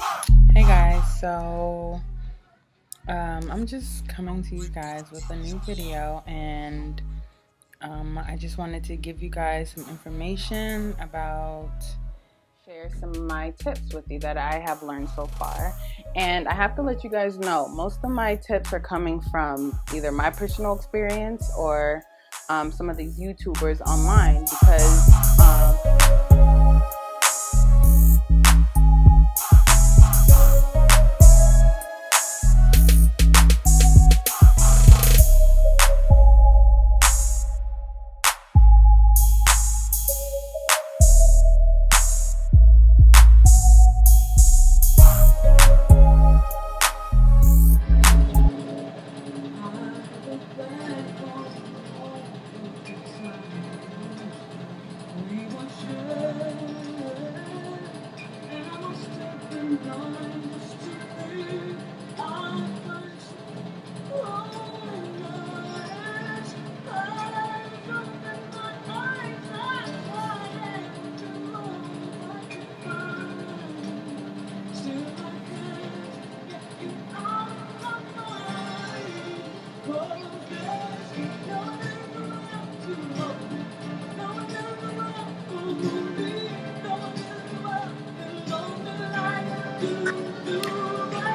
Hey guys, I'm just coming to you guys with a new video, and I just wanted to give you guys some information about share some of my tips with you that I have learned so far. And I have to let you guys know, most of my tips are coming from either my personal experience or some of these YouTubers online because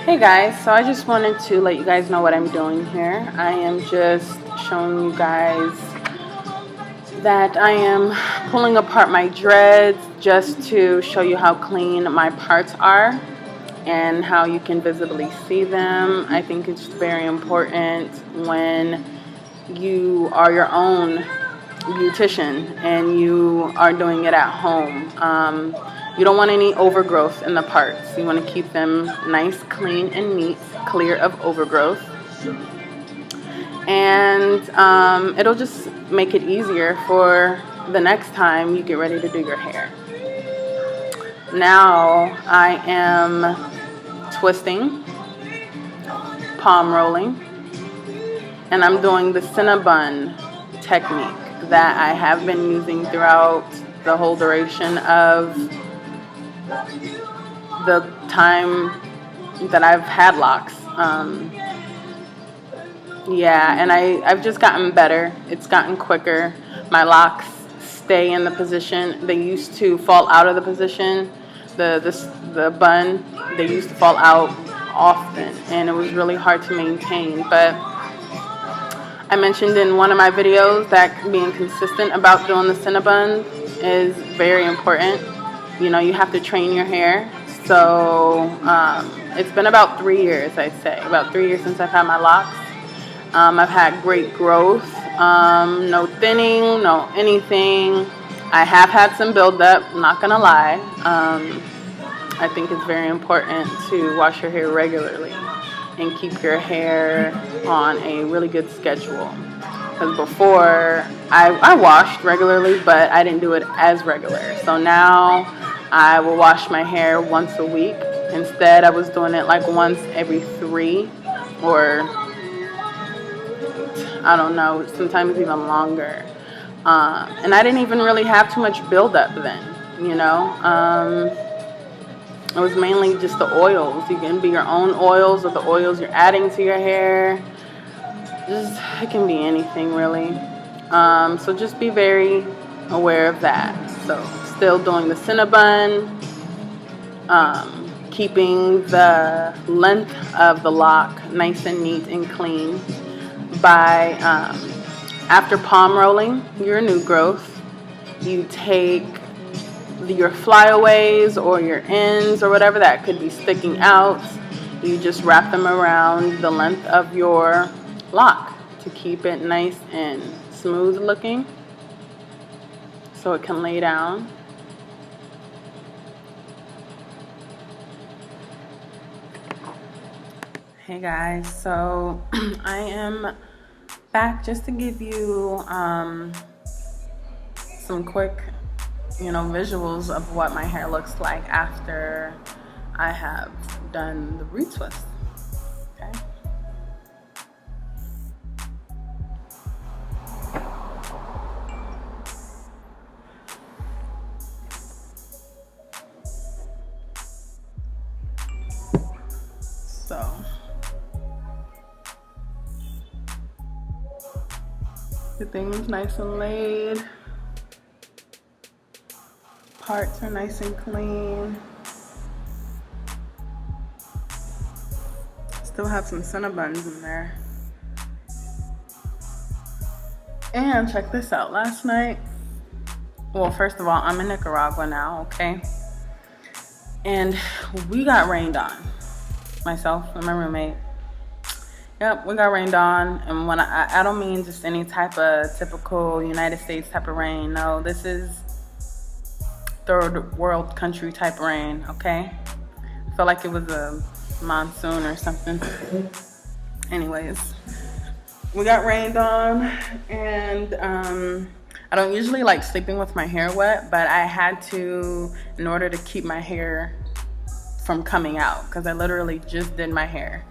hey guys, so I just wanted to let you guys know what I'm doing here. I am just showing you guys that I am pulling apart my dreads just to show you how clean my parts are and how you can visibly see them. I think it's very important when you are your own beautician and you are doing it at home. You don't want any overgrowth in the parts. You want to keep them nice, clean, and neat, clear of overgrowth. And it'll just make it easier for the next time you get ready to do your hair. Now I am twisting, palm rolling, and I'm doing the cinna bun technique that I have been using throughout the whole duration of the time that I've had locks. Yeah, and I've just gotten better. It's gotten quicker. My locks stay in the position. They used to fall out of the position. The bun, they used to fall out often, and it was really hard to maintain. But I mentioned in one of my videos that being consistent about doing the Cinnabon is very important. You know, you have to train your hair. So it's been about 3 years, I'd say. About 3 years since I've had my locks. I've had great growth, no thinning, no anything. I have had some buildup, not gonna lie. I think it's very important to wash your hair regularly and keep your hair on a really good schedule. Because before, I washed regularly, but I didn't do it as regular. So now I will wash my hair once a week. Instead, I was doing it like once every 3 or I don't know, sometimes even longer. And I didn't even really have too much buildup then, you know. It was mainly just the oils. You can be your own oils or the oils you're adding to your hair. It can be anything really. So just be very aware of that. So still doing the Cinnabon, keeping the length of the lock nice and neat and clean by after palm rolling your new growth, you take your flyaways or your ends or whatever that could be sticking out, you just wrap them around the length of your lock to keep it nice and smooth looking so it can lay down. Hey guys, so I am back just to give you some quick, visuals of what my hair looks like after I have done the retwist. Okay. Everything's nice and laid. Parts are nice and clean. Still have some cinna buns in there. And check this out, last night, well, first of all, I'm in Nicaragua now, okay? And we got rained on, myself and my roommate. Yep, we got rained on, and when I don't mean just any type of typical United States type of rain. No, this is third world country type rain, okay? I felt like it was a monsoon or something. Anyways, we got rained on, and I don't usually like sleeping with my hair wet, but I had to in order to keep my hair from coming out, because I literally just did my hair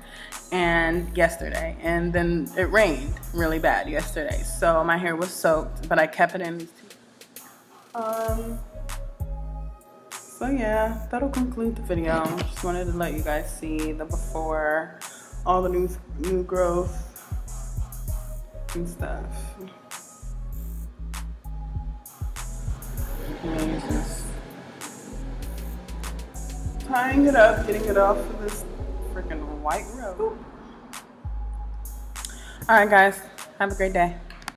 and yesterday, and then it rained really bad yesterday, so my hair was soaked, but I kept it in these so yeah, that'll conclude the video. Just wanted to let you guys see the before, all the new growth and stuff. And just tying it up, getting it off of this freaking white robe. All right, guys, have a great day.